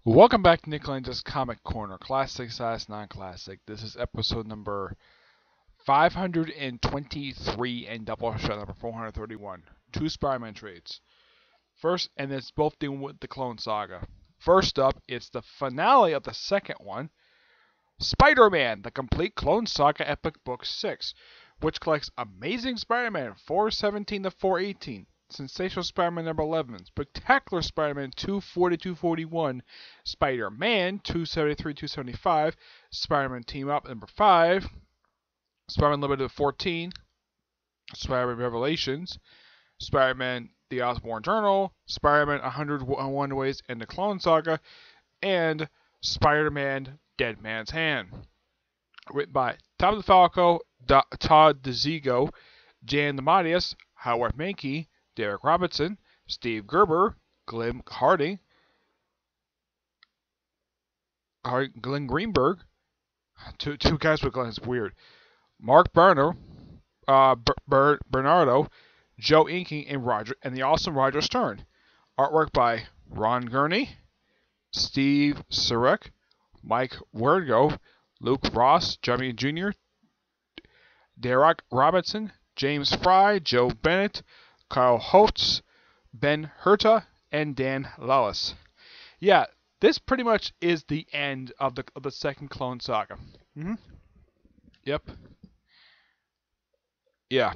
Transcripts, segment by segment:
Welcome back to Nick Lenz's Comic Corner, classic / non-classic. This is episode number 523 and Doubleshot number 431. Two Spider-Man trades. First, and it's both dealing with the Clone Saga. First up, it's the finale of the second one, Spider-Man, the Complete Clone Saga Epic Book 6, which collects Amazing Spider-Man 417 to 418. Sensational Spider-Man number 11, Spectacular Spider-Man 240-241, Spider-Man 273-275, Spider-Man Team Up number 5, Spider-Man Limited 14, Spider-Man Revelations, Spider-Man The Osborn Journal, Spider-Man 101 Ways in the Clone Saga, and Spider-Man Dead Man's Hand. Written by Tom DeFalco, Todd DeZigo, Jan DeMatteis, Howard Mankey, Derek Robinson, Steve Gerber, Glenn Harding, Glenn Greenberg, two guys with Glenn, it's weird. Mark Bernardo, Joe Inking, and the awesome Roger Stern. Artwork by Ron Gurney, Steve Sarek, Mike Wergo, Luke Ross, Jeremy Jr., Derek Robinson, James Fry, Joe Bennett, Kyle Holtz, Ben Herta, and Dan Lawless. Yeah, this pretty much is the end of the second Clone Saga. Yep. Yeah.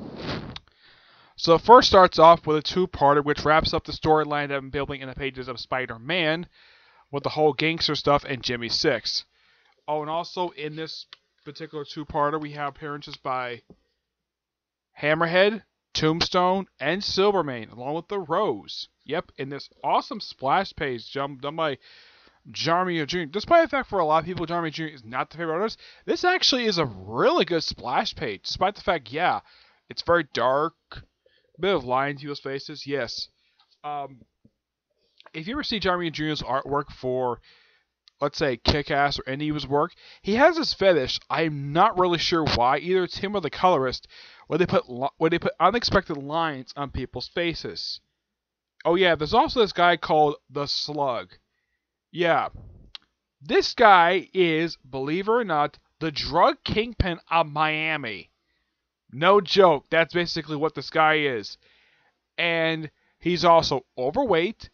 So first starts off with a two-parter, which wraps up the storyline that I've been building in the pages of Spider-Man, with the whole gangster stuff and Jimmy 6. Oh, and also in this particular two-parter, we have appearances by Hammerhead, Tombstone, and Silvermane, along with the Rose. Yep, in this awesome splash page done by Jeremy Jr. Despite the fact for a lot of people Jeremy Jr. is not the favorite artist, this actually is a really good splash page. Despite the fact, yeah, it's very dark, a bit of line to his faces, yes. If you ever see Jeremy Jr.'s artwork for, let's say, Kick-Ass or any of his work, he has this fetish. I'm not really sure why. Either it's him or the colorist, where they put unexpected lines on people's faces. Oh yeah, there's also this guy called the Slug. Yeah, this guy is, believe it or not, the drug kingpin of Miami. No joke. That's basically what this guy is, and he's also overweight.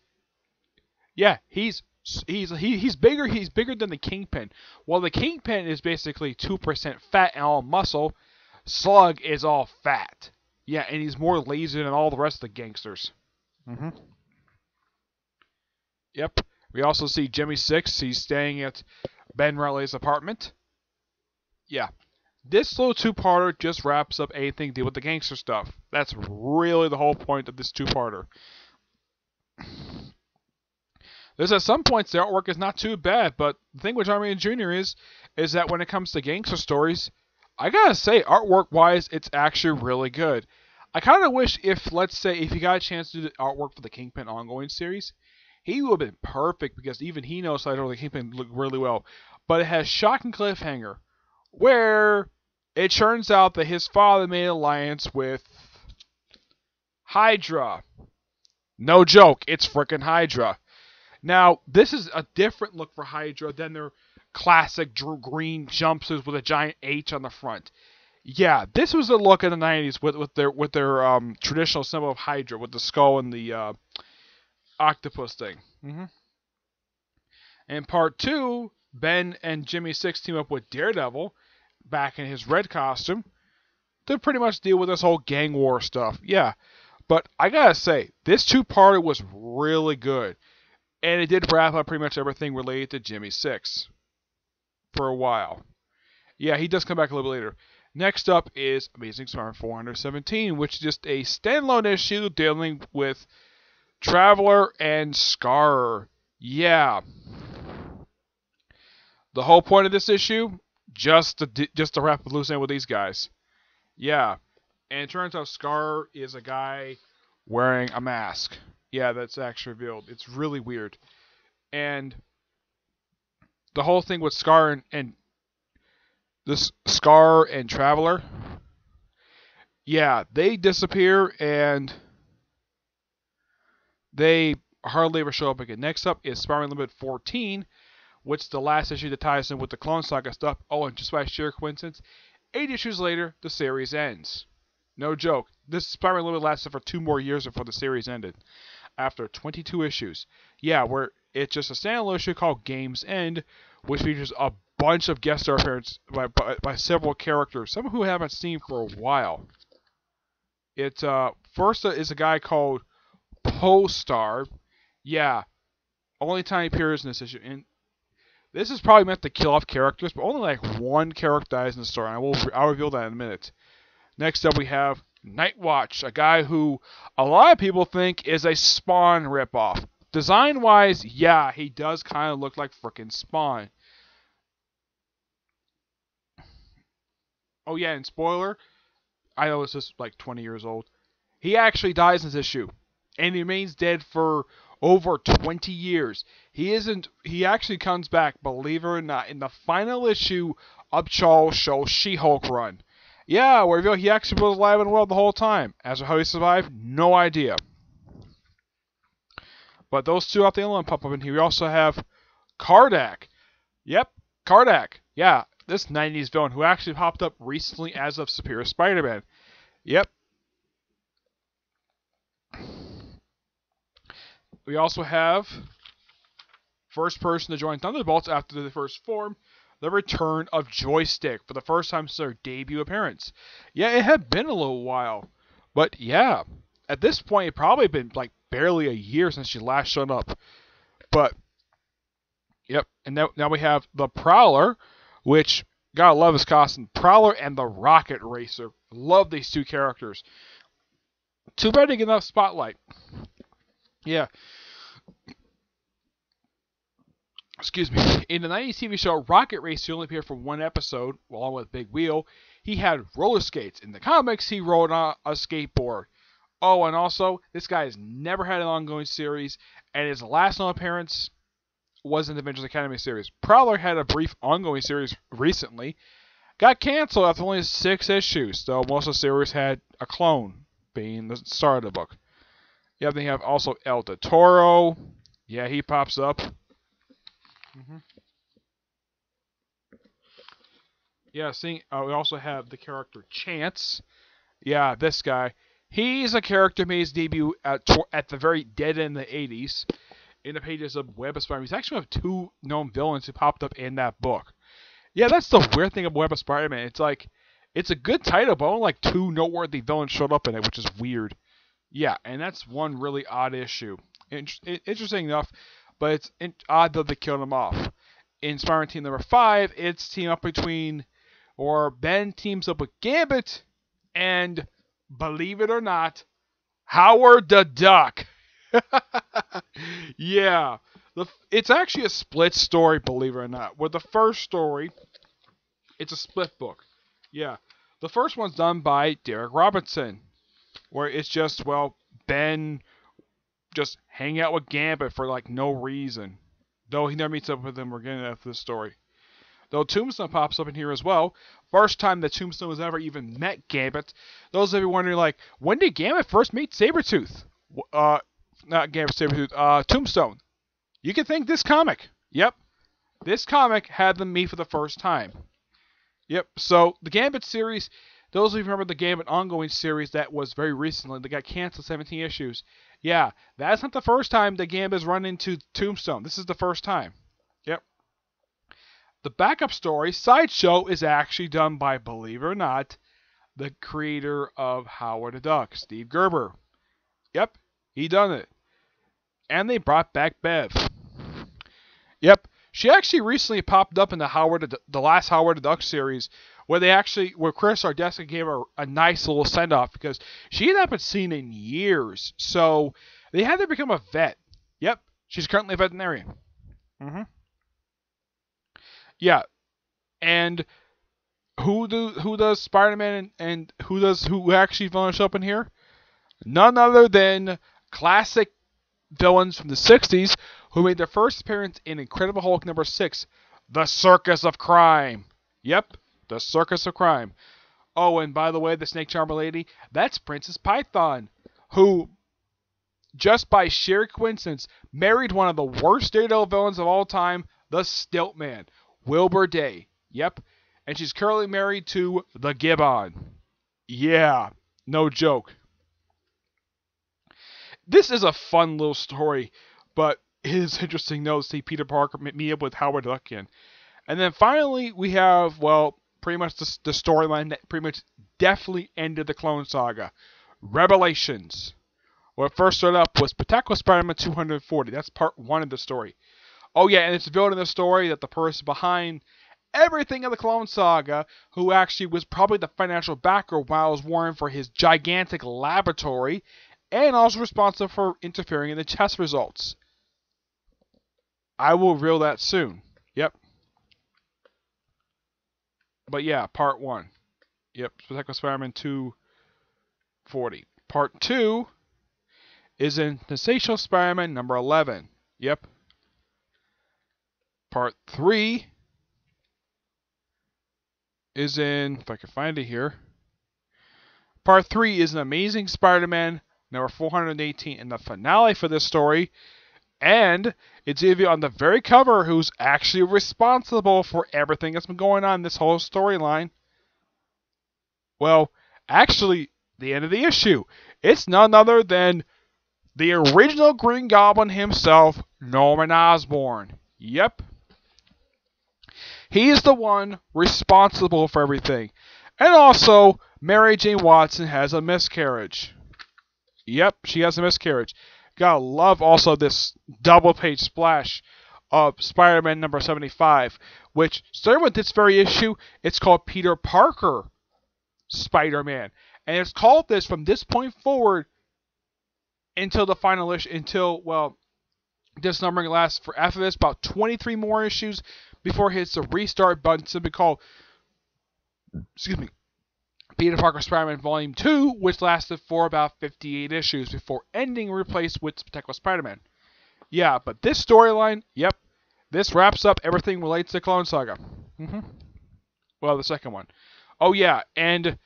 Yeah, he's bigger. He's bigger than the Kingpin. While the Kingpin is basically 2% fat and all muscle, Slug is all fat. Yeah, and he's more lazy than all the rest of the gangsters. Yep. We also see Jimmy 6. He's staying at Ben Reilly's apartment. Yeah. This little two-parter just wraps up anything to do with the gangster stuff. That's really the whole point of this two-parter. There's at some points the artwork is not too bad, but the thing with Jeremy Jr. is that when it comes to gangster stories, I gotta say, artwork-wise, it's actually really good. I kind of wish if, let's say, if you got a chance to do the artwork for the Kingpin ongoing series, he would have been perfect because even he knows how to draw the Kingpin look really well. But it has shocking cliffhanger, where it turns out that his father made an alliance with Hydra. No joke, it's frickin' Hydra. Now, this is a different look for Hydra than their classic green jumpsuits with a giant H on the front. Yeah, this was a look in the 90s with their traditional symbol of Hydra, with the skull and the octopus thing. In part 2, Ben and Jimmy 6 team up with Daredevil, back in his red costume, to pretty much deal with this whole gang war stuff. Yeah, but I gotta say, this two-parter was really good. And it did wrap up pretty much everything related to Jimmy 6 for a while. Yeah, he does come back a little bit later. Next up is Amazing Spider-Man 417, which is just a standalone issue dealing with Traveler and Scar. Yeah. The whole point of this issue, just to wrap up loose end with these guys. Yeah. And it turns out Scar is a guy wearing a mask. Yeah, that's actually revealed. It's really weird. And the whole thing with Scar and this Scar and Traveler, yeah, they disappear and they hardly ever show up again. Next up is Spider-Man Limited 14, which is the last issue that ties in with the Clone Saga stuff. Oh, and just by sheer coincidence, 8 issues later, the series ends. No joke. This Spider-Man Limited lasted for 2 more years before the series ended. After 22 issues. Yeah, where it's just a standalone issue called Game's End, which features a bunch of guest star appearances by several characters, some who I haven't seen for a while. It first is a guy called Postar. Yeah, only time he appears in this issue. And this is probably meant to kill off characters, but only like one character dies in the story. And I'll reveal that in a minute. Next up, we have Nightwatch, a guy who a lot of people think is a Spawn ripoff. Design-wise, yeah, he does kind of look like frickin' Spawn. Oh yeah, and spoiler, I know this is like 20 years old. He actually dies in this issue, and he remains dead for over 20 years. He actually comes back, believe it or not, in the final issue of Charles Schultz's She-Hulk run. Yeah, we reveal he actually was alive and well the whole time. As for how he survived, no idea. But those two off the island pop up in here. We also have Kardak. Yep, Kardak. Yeah, this 90s villain who actually popped up recently as of Superior Spider-Man. Yep. We also have first person to join Thunderbolts after the first form, the return of Joystick for the first time since their debut appearance. Yeah, it had been a little while. But yeah, at this point, it probably been like barely a year since she last showed up. But, yep, and now we have the Prowler, which, gotta love his costume. Prowler and the Rocket Racer. Love these two characters. Too bad to get enough spotlight. Yeah. Excuse me. In the 90s TV show Rocket Racer, he only appeared for one episode, along with Big Wheel. He had roller skates. In the comics, he rode on a skateboard. Oh, and also, this guy has never had an ongoing series, and his last known appearance was in the Avengers Academy series. Prowler had a brief ongoing series recently. Got canceled after only 6 issues, though most of the series had a clone, being the start of the book. Yeah, then you have also El Toro. Yeah, he pops up. Yeah, we also have the character Chance. Yeah, this guy. He's a character who made his debut at the very dead end of the 80s in the pages of Web of Spider-Man. He's actually one of 2 known villains who popped up in that book. Yeah, that's the weird thing about Web of Spider-Man. It's like, it's a good title, but only like 2 noteworthy villains showed up in it, which is weird. Yeah, and that's one really odd issue. Interesting enough, but it's odd that they killed him off. In Spider-Man Team number 5, it's Ben teams up with Gambit and, believe it or not, Howard the Duck. Yeah, it's actually a split story, believe it or not. With the first story, it's a split book. Yeah, the first one's done by Derek Robinson, where it's just, Ben just hang out with Gambit for like no reason. Though he never meets up with him again after this story. Though Tombstone pops up in here as well. First time that Tombstone has ever even met Gambit. Those of you wondering, like, when did Gambit first meet Sabretooth? Not Gambit, Sabretooth, Tombstone. You can thank this comic. Yep. This comic had them meet for the first time. Yep. So, the Gambit series, those of you who remember the Gambit ongoing series that was very recently, that got canceled 17 issues. Yeah, that's not the first time that Gambit has run into Tombstone. This is the first time. Yep. The backup story, Sideshow, is actually done by, believe it or not, the creator of Howard the Duck, Steve Gerber. Yep, he done it. And they brought back Bev. Yep, she actually recently popped up in the last Howard the Duck series, where Chris Ardesca gave her a nice little send-off, because she had not been seen in years, so they had her become a vet. Yep, she's currently a veterinarian. Yeah, and who does Spider-Man and who actually finished up in here? None other than classic villains from the 60s who made their first appearance in Incredible Hulk number 6, The Circus of Crime. Yep, The Circus of Crime. Oh, and by the way, the Snake Charmer lady, that's Princess Python, who just by sheer coincidence, married one of the worst Daredevil villains of all time, the Stilt Man, Wilbur Day. Yep. And she's currently married to the Gibbon. Yeah, no joke. This is a fun little story, but it is interesting to see Peter Parker meet up with Howard Luckyan. And then finally, we have, well, pretty much the storyline that pretty much definitely ended the Clone Saga. Revelations. What first started up was Spectacular Spider-Man 240. That's part 1 of the story. Oh yeah, and it's revealed in the story that the person behind everything in the Clone Saga, who actually was probably the financial backer Miles Warren for his gigantic laboratory, and also responsible for interfering in the test results. I will reveal that soon. Yep. But yeah, part 1. Yep, Spectacular Spider-Man 240. Part 2 is in Sensational Spider-Man number 11. Yep. Part 3 is in, if I can find it here. Part 3 is an Amazing Spider-Man number 418, and the finale for this story. And it's even on the very cover who's actually responsible for everything that's been going on in this whole storyline. Well, actually, the end of the issue. It's none other than the original Green Goblin himself, Norman Osborn. Yep. He's the one responsible for everything. And also, Mary Jane Watson has a miscarriage. Yep, she has a miscarriage. Gotta love also this double-page splash of Spider-Man number 75, which, starting with this very issue, it's called Peter Parker Spider-Man. And it's called this from this point forward until the final issue, well, this numbering lasts for, after this, about 23 more issues before it hits the restart button, simply called, Peter Parker Spider-Man Volume 2, which lasted for about 58 issues before ending replaced with Spectacular Spider-Man. Yeah, but this storyline, yep, this wraps up everything related to the Clone Saga. Well, the second one. Oh yeah, and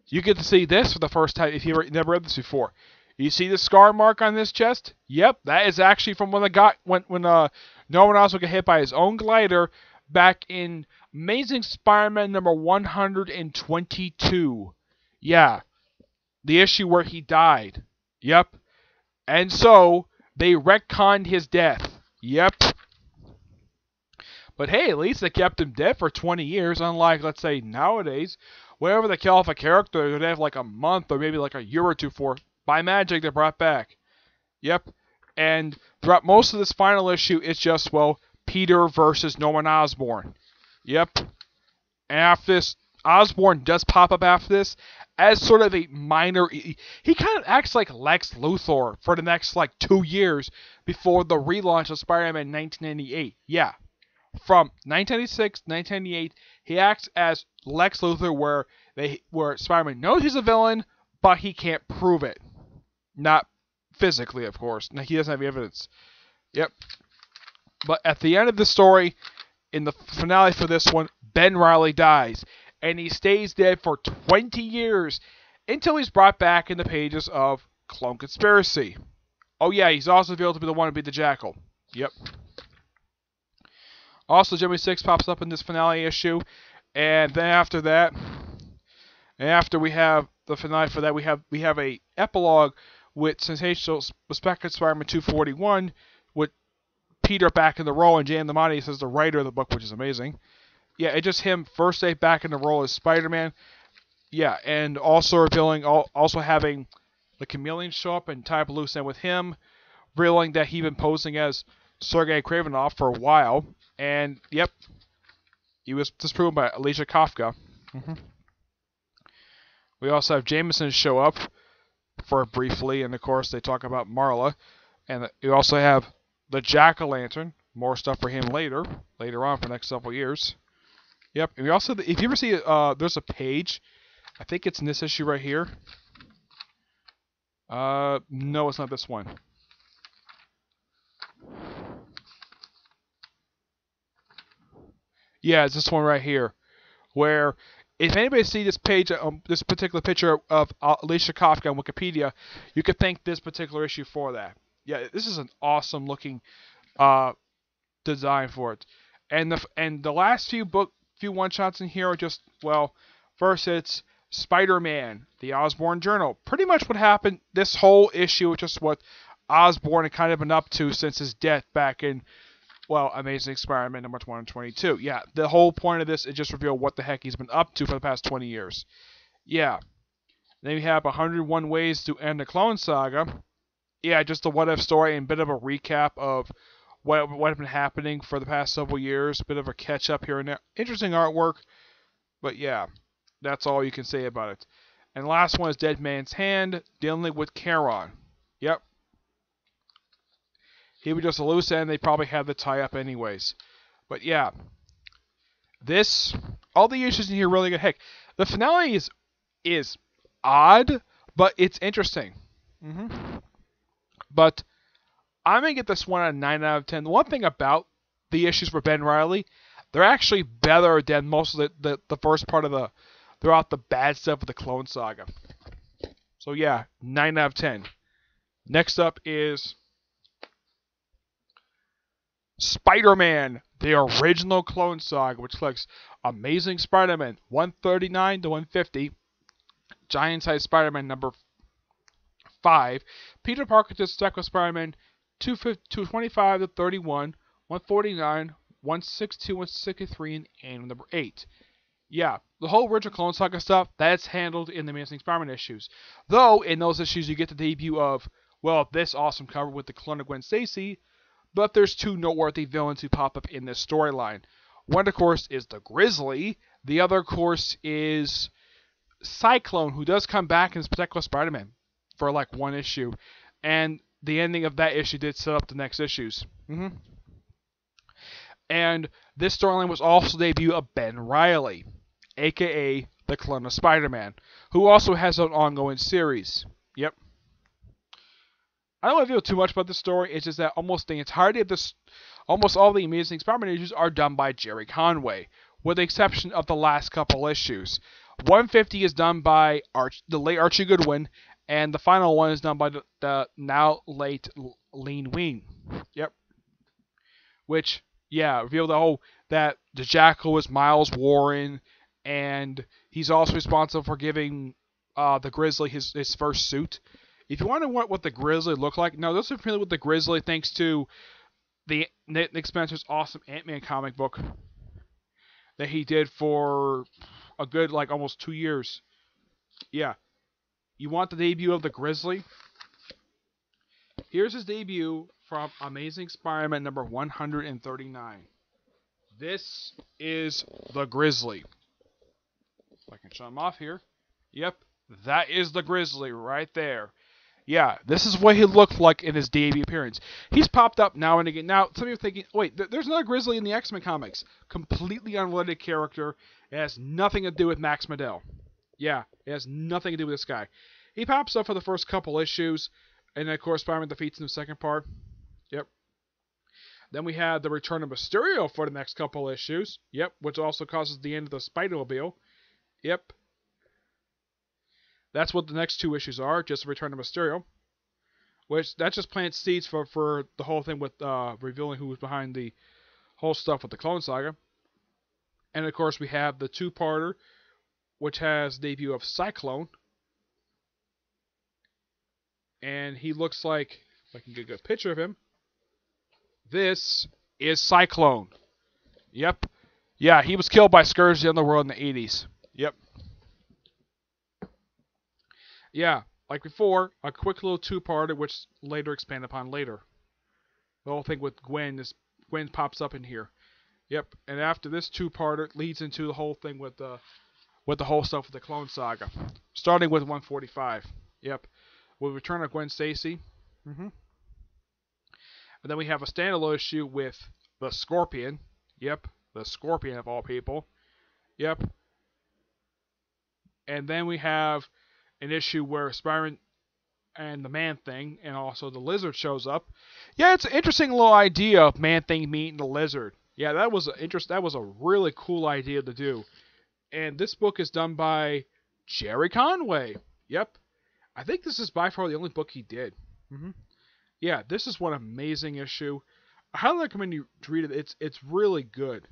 you get to see this for the first time if you've never read this before. You see the scar mark on this chest? Yep, that is actually from when Norman Osborn got hit by his own glider back in Amazing Spider-Man number 122. Yeah, the issue where he died. Yep. And so, they retconned his death. Yep. But hey, at least they kept him dead for 20 years, unlike, let's say, nowadays, whenever they kill off a character, they have like a month or maybe like a year or two for, by magic, they're brought back. Yep. And throughout most of this final issue, it's just, well, Peter versus Norman Osborn. Yep. And after this, Osborn does pop up after this as sort of a minor. He kind of acts like Lex Luthor for the next like 2 years before the relaunch of Spider-Man in 1998. Yeah. From 1996 to 1998, he acts as Lex Luthor where Spider-Man knows he's a villain, but he can't prove it. Not physically, of course. He doesn't have evidence. Yep. But at the end of the story, in the finale for this one, Ben Reilly dies. And he stays dead for 20 years until he's brought back in the pages of Clone Conspiracy. Oh yeah, he's also revealed to be the one to be the Jackal. Yep. Also, Jimmy 6 pops up in this finale issue. And then after that, and after we have the finale for that, we have a epilogue with Sensational Spectacular Spider-Man 241 with Peter back in the role, and Jan Lamani is the writer of the book, which is amazing. Yeah, it's just him first day back in the role as Spider-Man. Yeah, and also revealing, also having the Chameleon show up and tie up a loose end with him, revealing that he'd been posing as Sergei Kravinoff for a while, and yep, he was disproven by Alicia Kafka. We also have Jameson show up for briefly, and of course they talk about Marla, and you also have the Jack-o'-lantern, more stuff for him later on for the next several years. Yep, and we also, if you ever see, there's a page, I think it's in this issue right here. No, it's not this one. Yeah, it's this one right here, where if anybody see this page, this particular picture of Alicia Kafka on Wikipedia, you could thank this particular issue for that. Yeah, this is an awesome looking design for it. And the last few one shots in here are just, well, first it's Spider-Man, the Osborn Journal. Pretty much what happened. This whole issue is just what Osborn had kind of been up to since his death back in, well, Amazing Spider-Man number 122. Yeah, the whole point of this is just reveal what the heck he's been up to for the past 20 years. Yeah. Then we have 101 Ways to End the Clone Saga. Yeah, just a what-if story and a bit of a recap of what had been happening for the past several years. A bit of a catch-up here and there. Interesting artwork. But yeah, that's all you can say about it. And the last one is Dead Man's Hand, dealing with Charon. Yep. He was just a loose end. They probably had the tie-up anyways. But yeah. All the issues in here really good. Heck, the finale is odd, but it's interesting. But I'm going to get this one a 9 out of 10. The one thing about the issues for Ben Reilly, they're actually better than most of the first part of throughout the bad stuff of the Clone Saga. So yeah, 9 out of 10. Next up is Spider-Man, the original Clone Saga, which collects Amazing Spider-Man 139 to 150, Giant-Size Spider-Man number 5, Peter Parker just stuck with Spider-Man 225 to 31, 149, 162, 163, and number 8. Yeah, the whole original Clone Saga stuff, that's handled in the Amazing Spider-Man issues. Though, in those issues, you get the debut of, well, this awesome cover with the clone of Gwen Stacy, but there's two noteworthy villains who pop up in this storyline. One, of course, is the Grizzly. The other, of course, is Cyclone, who does come back in Protect Spider-Man for like one issue. And the ending of that issue did set up the next issues. And this storyline was also the debut of Ben Reilly, a.k.a. the clone of Spider-Man, who also has an ongoing series. Yep. I don't want to feel too much about this story. It's just that almost the entirety of almost all the Amazing Spider-Man issues are done by Jerry Conway, with the exception of the last couple issues. 150 is done by the late Archie Goodwin, and the final one is done by the now late Leen Wein. Yep. Which, yeah, revealed that the Jackal was Miles Warren, and he's also responsible for giving the Grizzly his first suit. If you wonder what the Grizzly looked like, no, those are familiar with the Grizzly thanks to the Nick Spencer's awesome Ant-Man comic book that he did for a good, like, almost 2 years. Yeah. You want the debut of the Grizzly? Here's his debut from Amazing Spider-Man number 139. This is the Grizzly. If I can show him off here. Yep, that is the Grizzly right there. Yeah, this is what he looked like in his debut appearance. He's popped up now and again. Now, some of you are thinking, wait, there's another Grizzly in the X-Men comics. Completely unrelated character. It has nothing to do with Max Modell. Yeah, it has nothing to do with this guy. He pops up for the first couple issues, and then, of course, Spider-Man defeats in the second part. Yep. Then we have the return of Mysterio for the next couple issues. Yep, which also causes the end of the Spider-Mobile. Yep. That's what the next two issues are, just the return of Mysterio. Which, that just plants seeds for the whole thing with revealing who was behind the whole stuff with the Clone Saga. And, of course, we have the two-parter, which has the debut of Cyclone. And he looks like, if I can get a good picture of him, this is Cyclone. Yep. Yeah, he was killed by Scourge of the Underworld in the 80s. Yep. Yeah, like before, a quick little two-parter, which later expanded upon later. The whole thing with Gwen pops up in here. Yep, and after this two-parter, it leads into the whole thing with the whole stuff with the Clone Saga, starting with 145. Yep, with Return of Gwen Stacy. And then we have a standalone issue with the Scorpion. Yep, the Scorpion of all people. Yep. And then we have an issue where Spider-Man and the Man-Thing and also the Lizard shows up. Yeah, it's an interesting little idea of Man-Thing meeting the Lizard. Yeah, that was a really cool idea to do. And this book is done by Jerry Conway. Yep. I think this is by far the only book he did. Yeah, this is one amazing issue. I highly recommend you to read it. It's really good.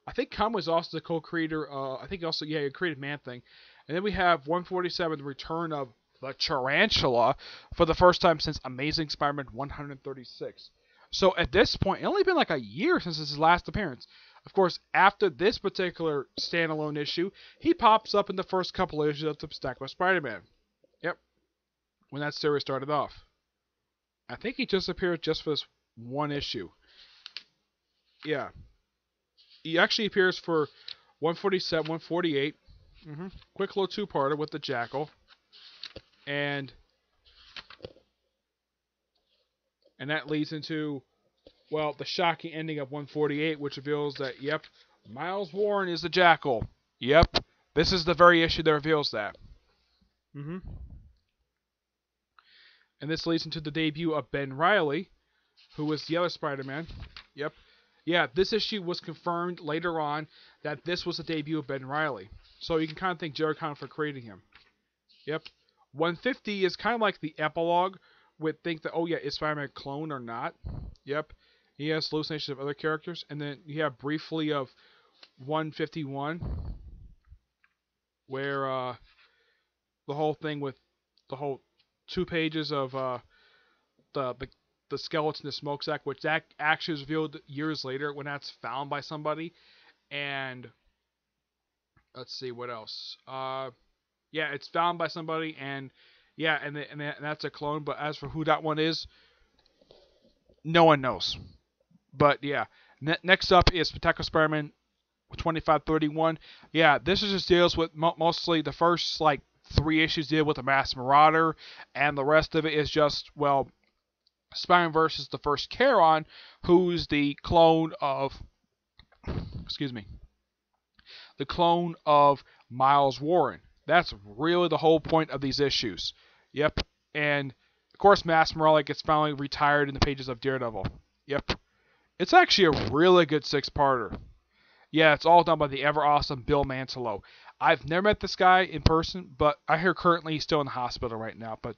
I think Conway's also the co-creator. I think also, he created Man-Thing. And then we have 147, The Return of the Tarantula, for the first time since Amazing Spider-Man 136. So at this point, it's only been like a year since his last appearance. Of course, after this particular standalone issue, he pops up in the first couple issues of the Spectacular Spider-Man. Yep. When that series started off. I think he just appeared just for this one issue. Yeah. He actually appears for 147, 148. Quick little two-parter with the Jackal. And that leads into, well, the shocking ending of 148, which reveals that, yep, Miles Warren is the Jackal. Yep, this is the very issue that reveals that. And this leads into the debut of Ben Reilly, who was the other Spider-Man. Yep. Yeah, this issue was confirmed later on that this was the debut of Ben Reilly. So you can kind of thank Jerry Conway for creating him. Yep. 150 is kind of like the epilogue. Would think that, oh yeah, is Spider-Man a clone or not? Yep. He has hallucinations of other characters. And then you have briefly of 151, where the whole thing with the whole 2 pages of the skeleton, the smokestack, which that actually is revealed years later when that's found by somebody. And let's see what else. Yeah, it's found by somebody, and yeah, and that's a clone. But as for who that one is, no one knows. But yeah, next up is Spectacular Spider-Man 2531. Yeah, this just deals with mostly the first like 3 issues deal with the Masked Marauder, and the rest of it is just, well, Spider-Man versus the first Charon, who's the clone of, the clone of Miles Warren. That's really the whole point of these issues. Yep. And of course, Masked Marauder gets finally retired in the pages of Daredevil. Yep. It's actually a really good 6-parter. Yeah, it's all done by the ever awesome Bill Mantlo. I've never met this guy in person, but I hear currently he's still in the hospital right now. But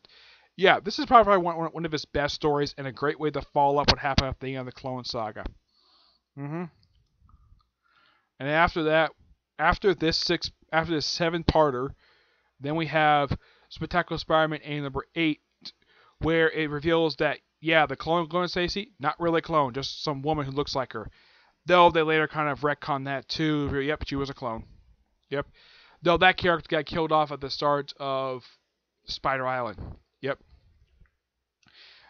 yeah, this is probably one of his best stories, and a great way to follow up what happened at the end of the Clone Saga. And after that, after this 7-parter, then we have Spectacular Spider-Man A number 8, where it reveals that, yeah, the clone Gwen Stacy, not really a clone, just some woman who looks like her. Though they later kind of retcon that too. Yep, she was a clone. Yep. Though that character got killed off at the start of Spider Island. Yep.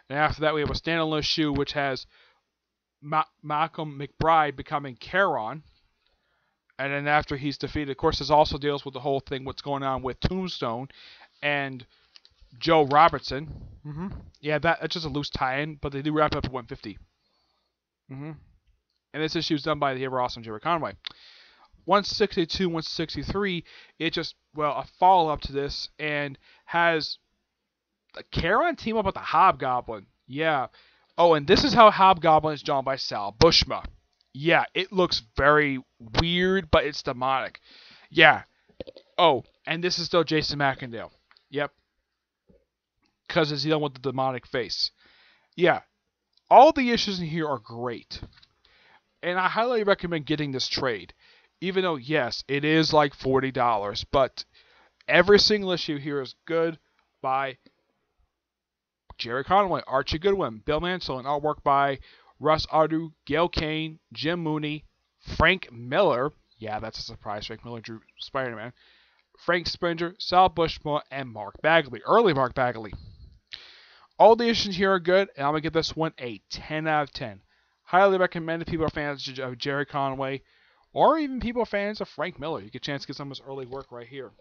And after that, we have a standalone issue which has Malcolm McBride becoming Charon. And then after he's defeated, of course, this also deals with the whole thing, what's going on with Tombstone and Joe Robertson. Yeah, that's just a loose tie-in, but they do wrap it up at 150. And this issue is done by the ever awesome Jerry Conway. 162, 163, it's just, well, a follow-up to this, and has the Charon team up with the Hobgoblin. Yeah. Oh, and this is how Hobgoblin is drawn by Sal Buscema. Yeah, it looks very weird, but it's demonic. Yeah. Oh, and this is still Jason McIndale. Yep. Because it's the one with the demonic face. Yeah. All the issues in here are great. And I highly recommend getting this trade. Even though, yes, it is like $40. But every single issue here is good by Jerry Conway, Archie Goodwin, Bill Mantlo, and artwork by Russ Adu, Gail Kane, Jim Mooney, Frank Miller. Yeah, that's a surprise. Frank Miller drew Spider-Man. Frank Springer, Sal Buscema, and Mark Bagley. Early Mark Bagley. All the issues here are good, and I'm going to give this one a 10 out of 10. Highly recommend if people are fans of Jerry Conway, or even people are fans of Frank Miller. You get a chance to get some of his early work right here.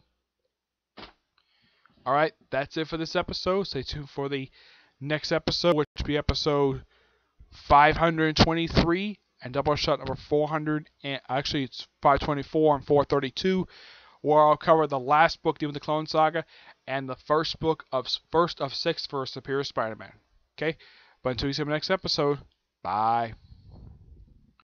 Alright, that's it for this episode. Stay tuned for the next episode, which will be episode 523 and Doubleshot number 400. And actually, it's 524 and 432, where I'll cover the last book dealing with the Clone Saga and the first of 6 for Superior Spider-Man. Okay? But until we see you in the next episode, bye.